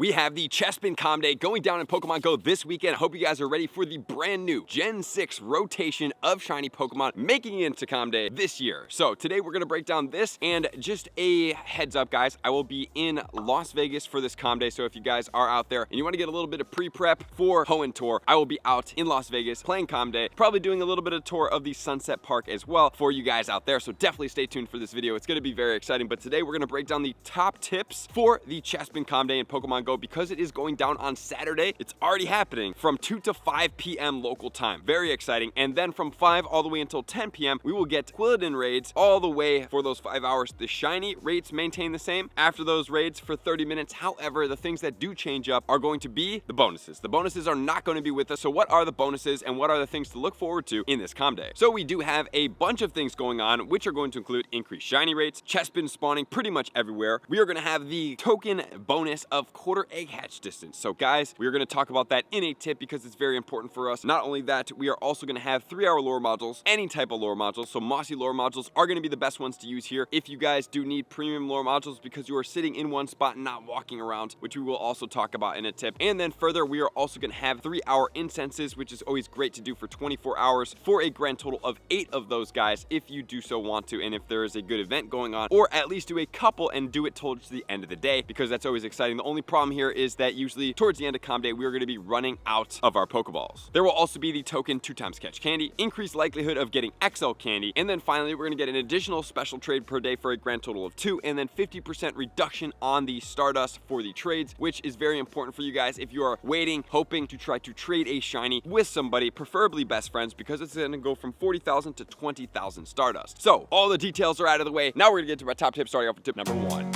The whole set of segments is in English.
We have the Chespin Comm Day going down in Pokemon Go this weekend. I hope you guys are ready for the brand new Gen 6 rotation of shiny Pokemon making it into Comm Day this year. So today we're going to break down this, and just a heads up guys, I will be in Las Vegas for this Comm Day. So if you guys are out there and you want to get a little bit of pre-prep for Hoenn Tour, I will be out in Las Vegas playing Comm Day, probably doing a little bit of tour of the Sunset Park as well for you guys out there. So definitely stay tuned for this video. It's going to be very exciting. But today we're going to break down the top tips for the Chespin Comm Day in Pokemon Go, because it is going down on Saturday. It's already happening from 2 to 5 p.m. local time. Very exciting. And then from 5 all the way until 10 p.m. we will get Quilladin Raids all the way for those 5 hours. The shiny rates maintain the same after those raids for 30 minutes. However, the things that do change up are going to be the bonuses. The bonuses are not going to be with us. So what are the bonuses and what are the things to look forward to in this Comm Day? So we do have a bunch of things going on, which are going to include increased shiny rates, Chespin spawning pretty much everywhere. We are going to have the token bonus of quarter egg hatch distance. So guys, we are going to talk about that in a tip because it's very important for us. Not only that, we are also going to have 3-hour lure modules, any type of lure modules. So mossy lure modules are going to be the best ones to use here if you guys do need premium lure modules, because you are sitting in one spot and not walking around, which we will also talk about in a tip. And then further, we are also going to have 3-hour incenses, which is always great to do for 24 hours for a grand total of 8 of those guys if you do so want to, and if there is a good event going on, or at least do a couple and do it towards the end of the day, because that's always exciting. The only problem here is that usually towards the end of Comm Day, we are going to be running out of our Pokeballs. There will also be the token 2x catch candy, increased likelihood of getting XL candy, and then finally we're going to get an additional special trade per day for a grand total of 2, and then 50% reduction on the Stardust for the trades, which is very important for you guys if you are waiting, hoping to try to trade a shiny with somebody, preferably best friends, because it's going to go from 40,000 to 20,000 Stardust. So all the details are out of the way. Now we're going to get to my top tips, starting off with tip number 1.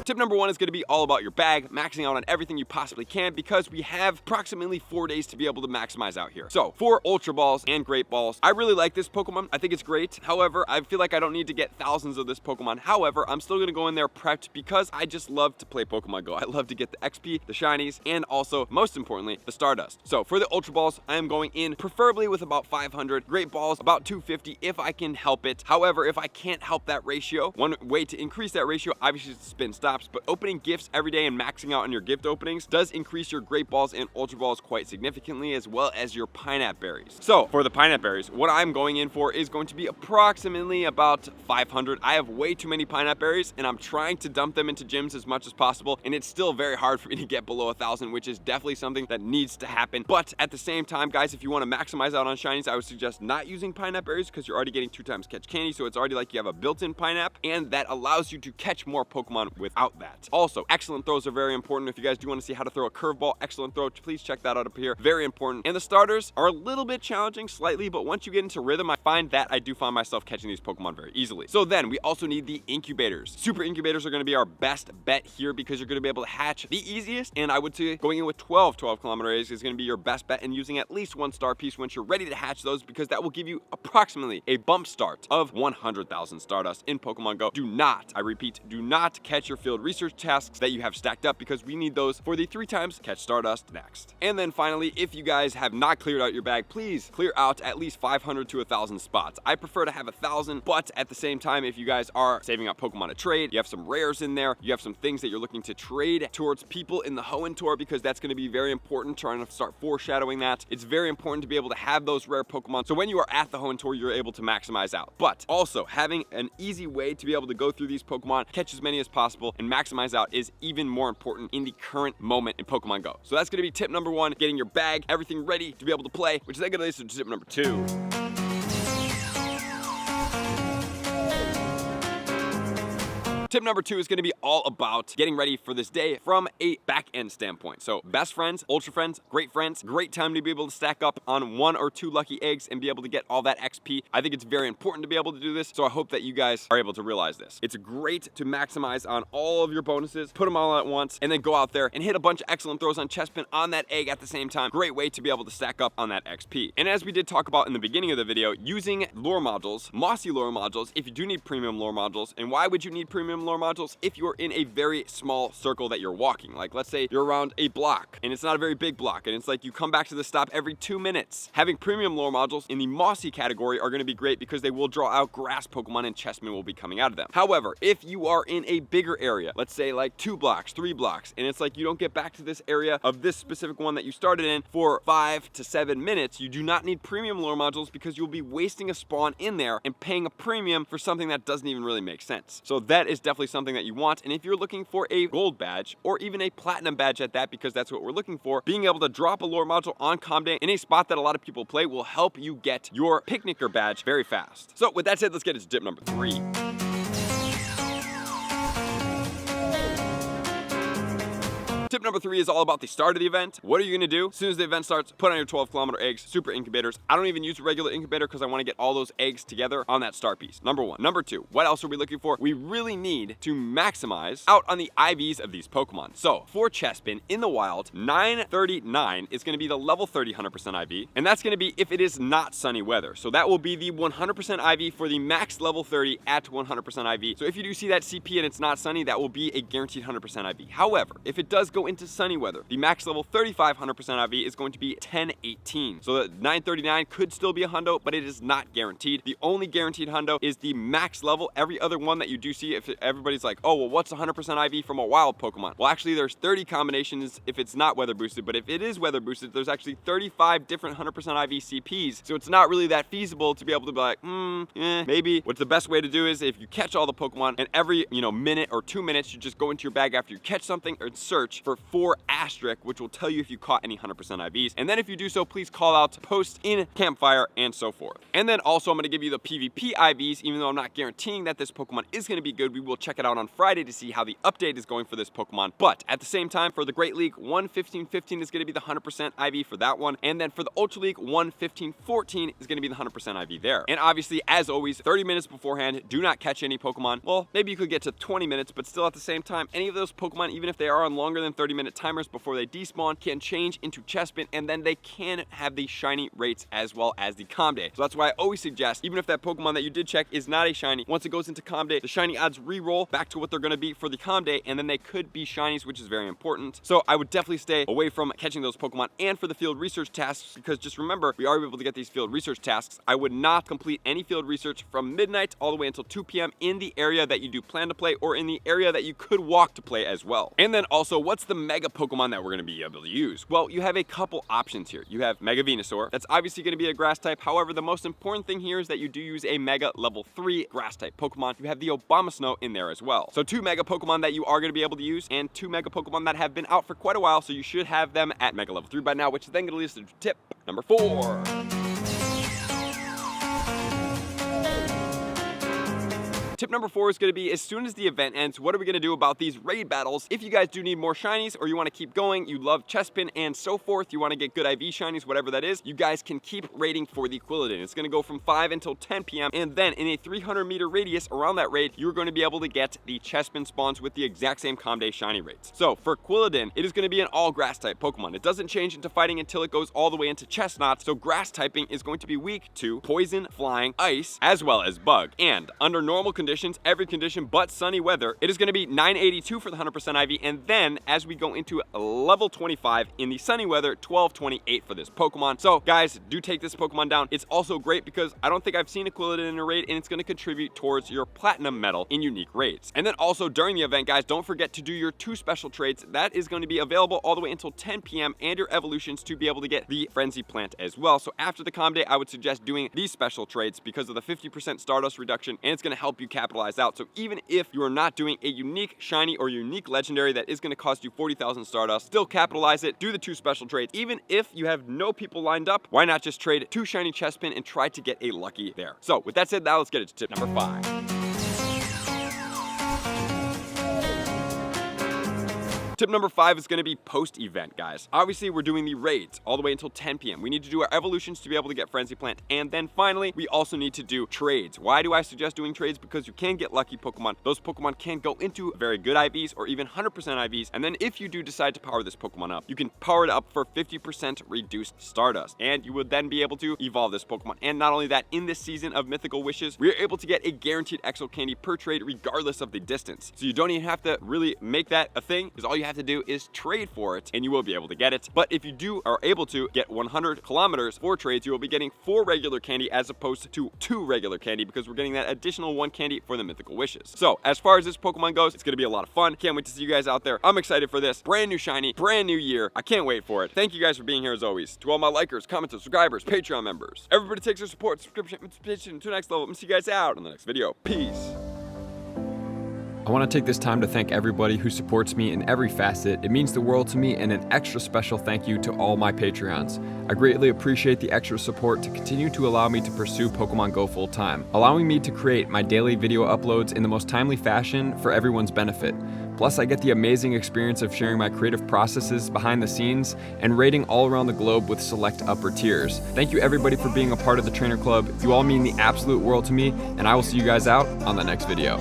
Tip number 1 is going to be all about your bag, maxing out on everything you possibly can, because we have approximately 4 days to be able to maximize out here. So for Ultra Balls and Great Balls, I really like this Pokemon. I think it's great. However, I feel like I don't need to get thousands of this Pokemon. However, I'm still going to go in there prepped because I just love to play Pokemon Go. I love to get the XP, the shinies, and also, most importantly, the Stardust. So for the Ultra Balls, I am going in preferably with about 500. Great Balls, about 250 if I can help it. However, if I can't help that ratio, one way to increase that ratio, obviously, is to spin stops. But opening gifts every day and maxing out on your gift openings does increase your Great Balls and Ultra Balls quite significantly, as well as your Pineapple Berries. So for the Pineapple Berries, what I'm going in for is going to be approximately about 500. I have way too many Pineapple Berries, and I'm trying to dump them into gyms as much as possible, and it's still very hard for me to get below 1,000, which is definitely something that needs to happen. But at the same time, guys, if you want to maximize out on shinies, I would suggest not using Pineapple Berries, because you're already getting 2x catch candy, so it's already like you have a built-in Pineapple, and that allows you to catch more Pokemon without that. Also, excellent throws are very important. If you guys do want to see how to throw a curveball, excellent throw, please check that out up here. Very important. And the starters are a little bit challenging slightly, but once you get into rhythm, I find that I do find myself catching these Pokemon very easily. So then we also need the incubators. Super incubators are going to be our best bet here, because you're going to be able to hatch the easiest, and I would say going in with 12 kilometer rays is going to be your best bet, and using at least 1 star piece once you're ready to hatch those, because that will give you approximately a bump start of 100,000 Stardust in Pokemon Go. Do not, I repeat, do not catch your field research tasks that you have stacked up, because we need those for the 3x catch Stardust next. And then finally, if you guys have not cleared out your bag, please clear out at least 500 to 1,000 spots. I prefer to have 1,000, but at the same time, if you guys are saving up Pokemon to trade, you have some rares in there, you have some things that you're looking to trade towards people in the Hoenn Tour, because that's going to be very important, trying to start foreshadowing that. It's very important to be able to have those rare Pokemon, so when you are at the Hoenn Tour, you're able to maximize out. But also, having an easy way to be able to go through these Pokemon, catch as many as possible, and maximize out is even more important in the current moment in Pokemon Go. So that's going to be tip number 1, getting your bag, everything ready to be able to play, which is then going to lead us to tip number 2. Tip number 2 is going to be all about getting ready for this day from a back-end standpoint. So best friends, ultra friends, great time to be able to stack up on 1 or 2 lucky eggs and be able to get all that XP. I think it's very important to be able to do this, so I hope that you guys are able to realize this. It's great to maximize on all of your bonuses, put them all at once, and then go out there and hit a bunch of excellent throws on Chespin on that egg at the same time. Great way to be able to stack up on that XP. And as we did talk about in the beginning of the video, using lure modules, mossy lure modules, if you do need premium lure modules. And why would you need premium premium lore modules if you're in a very small circle that you're walking. Like, let's say you're around a block and it's not a very big block and it's like you come back to the stop every 2 minutes. Having premium lore modules in the mossy category are going to be great because they will draw out grass Pokemon and Chespin will be coming out of them. However, if you are in a bigger area, let's say like 2 blocks, 3 blocks, and it's like you don't get back to this area of this specific one that you started in for 5 to 7 minutes, you do not need premium lore modules because you'll be wasting a spawn in there and paying a premium for something that doesn't even really make sense. So that is definitely something that you want. And if you're looking for a gold badge or even a platinum badge at that, because that's what we're looking for, being able to drop a lore module on Comm Day in a spot that a lot of people play will help you get your picnicker badge very fast. So with that said, let's get into tip number 3. Tip number 3 is all about the start of the event. What are you going to do? As soon as the event starts, put on your 12-kilometer eggs, super incubators. I don't even use a regular incubator because I want to get all those eggs together on that start piece. Number 1. Number 2, what else are we looking for? We really need to maximize out on the IVs of these Pokemon. So for Chespin in the wild, 939 is going to be the level 30 100% IV, and that's going to be if it is not sunny weather. So that will be the 100% IV for the max level 30 at 100% IV. So if you do see that CP and it's not sunny, that will be a guaranteed 100% IV. However, if it does go into sunny weather, the max level 35 100% IV is going to be 1018. So the 939 could still be a hundo, but it is not guaranteed. The only guaranteed hundo is the max level. Every other one that you do see, if everybody's like, oh, well, what's 100% IV from a wild Pokemon? Well, actually, there's 30 combinations if it's not weather boosted, but if it is weather boosted, there's actually 35 different 100% IV CPs. So it's not really that feasible to be able to be like, maybe. What's the best way to do is if you catch all the Pokemon and every, minute or 2 minutes, you just go into your bag after you catch something and search for 4 asterisk, which will tell you if you caught any 100% IVs. And then if you do so, please call out, post in Campfire, and so forth. And then also I'm going to give you the PvP IVs, even though I'm not guaranteeing that this Pokemon is going to be good. We will check it out on Friday to see how the update is going for this Pokemon. But at the same time, for the Great League, 115-15 is going to be the 100% IV for that one. And then for the Ultra League, 115-14 is going to be the 100% IV there. And obviously, as always, 30 minutes beforehand, do not catch any Pokemon. Well, maybe you could get to 20 minutes, but still at the same time, any of those Pokemon, even if they are on longer than 30-minute timers before they despawn, can change into Chespin, and then they can have the shiny rates as well as the Comm Day. So that's why I always suggest, even if that Pokemon that you did check is not a shiny, once it goes into Comm Day, the shiny odds re-roll back to what they're going to be for the Comm Day, and then they could be shinies, which is very important. So I would definitely stay away from catching those Pokemon. And for the field research tasks, because just remember, we are able to get these field research tasks, I would not complete any field research from midnight all the way until 2 p.m. in the area that you do plan to play, or in the area that you could walk to play as well. And then also, what's the mega Pokemon that we're going to be able to use? Well, you have a couple options here. You have Mega Venusaur. That's obviously going to be a grass type. However, the most important thing here is that you do use a Mega level 3 grass type Pokemon. You have the Abomasnow in there as well. So 2 Mega Pokemon that you are going to be able to use, and 2 Mega Pokemon that have been out for quite a while, so you should have them at Mega level 3 by now, which is then going to lead us to tip number 4. Tip number 4 is going to be, as soon as the event ends, what are we going to do about these raid battles? If you guys do need more shinies, or you want to keep going, you love Chespin and so forth, you want to get good IV shinies, whatever that is, you guys can keep raiding for the Quilladin. It's going to go from 5 until 10 p.m. and then in a 300-meter radius around that raid, you're going to be able to get the Chespin spawns with the exact same Comm Day shiny rates. So for Quilladin, it is going to be an all grass type Pokemon. It doesn't change into fighting until it goes all the way into Chesnaught, so grass typing is going to be weak to poison, flying, ice, as well as bug. And under normal conditions, every condition but sunny weather, it is going to be 982 for the 100% IV, and then as we go into level 25 in the sunny weather, 1228 for this Pokemon. So guys, do take this Pokemon down. It's also great because I don't think I've seen a Quilladin in a raid, and it's going to contribute towards your platinum medal in unique raids. And then also during the event, guys, don't forget to do your 2 special trades. That is going to be available all the way until 10 p.m. and your evolutions to be able to get the Frenzy Plant as well. So after the Comm Day, I would suggest doing these special trades because of the 50% Stardust reduction, and it's going to help you capitalize out. So even if you are not doing a unique shiny or unique legendary that is going to cost you 40,000 Stardust, still capitalize it, do the 2 special trades. Even if you have no people lined up, why not just trade 2 shiny Chespin and try to get a lucky there? So with that said, now let's get into tip number 5. Tip number 5 is going to be post-event, guys. Obviously, we're doing the raids all the way until 10 p.m. We need to do our evolutions to be able to get Frenzy Plant, and then finally, we also need to do trades. Why do I suggest doing trades? Because you can get lucky Pokemon. Those Pokemon can go into very good IVs or even 100% IVs, and then if you do decide to power this Pokemon up, you can power it up for 50% reduced Stardust, and you would then be able to evolve this Pokemon. And not only that, in this season of Mythical Wishes, we are able to get a guaranteed Exo Candy per trade regardless of the distance. So you don't even have to really make that a thing, because all you have to do is trade for it and you will be able to get it. But if you are able to get 100 kilometers for trades, you will be getting 4 regular candy as opposed to 2 regular candy, because we're getting that additional 1 candy for the Mythical Wishes. So as far as this Pokemon goes, it's going to be a lot of fun. Can't wait to see you guys out there. I'm excited for this. Brand new shiny, brand new year. I can't wait for it. Thank you guys for being here as always. To all my likers, commenters, subscribers, Patreon members. Everybody takes their support, subscription, to the next level. I'm gonna see you guys out in the next video. Peace. I want to take this time to thank everybody who supports me in every facet. It means the world to me, and an extra special thank you to all my Patreons. I greatly appreciate the extra support to continue to allow me to pursue Pokemon Go full time, allowing me to create my daily video uploads in the most timely fashion for everyone's benefit. Plus, I get the amazing experience of sharing my creative processes behind the scenes and raiding all around the globe with select upper tiers. Thank you everybody for being a part of the Trainer Club. You all mean the absolute world to me, and I will see you guys out on the next video.